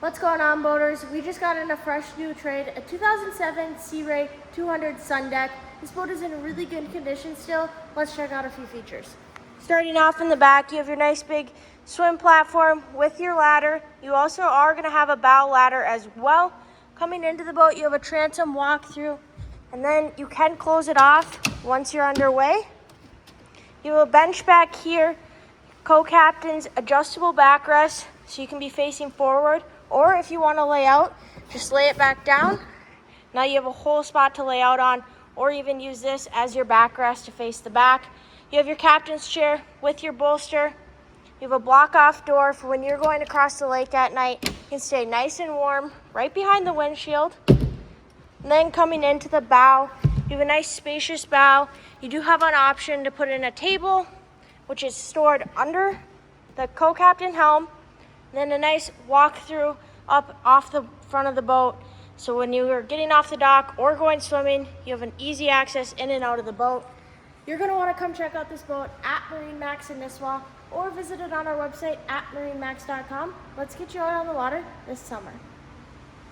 What's going on, boaters? We just got in a fresh new trade, a 2007 Sea Ray 200 Sundeck. This boat is in really good condition still. Let's check out a few features. Starting off in the back, you have your nice big swim platform with your ladder. You also are going to have a bow ladder as well. Coming into the boat, you have a transom walk-through, and then you can close it off once you're underway. You have a bench back here, co-captain's adjustable backrest, so you can be facing forward. Or if you want to lay out, just lay it back down. Now you have a whole spot to lay out on, or even use this as your backrest to face the back. You have your captain's chair with your bolster. You have a block-off door for when you're going across the lake at night. You can stay nice and warm right behind the windshield. And then coming into the bow, you have a nice spacious bow. You do have an option to put in a table, which is stored under the co-captain helm. Then a nice walk-through up off the front of the boat. So when you are getting off the dock or going swimming, you have an easy access in and out of the boat. You're going to want to come check out this boat at MarineMax Nisswa or visit it on our website at MarineMax.com. Let's get you out on the water this summer.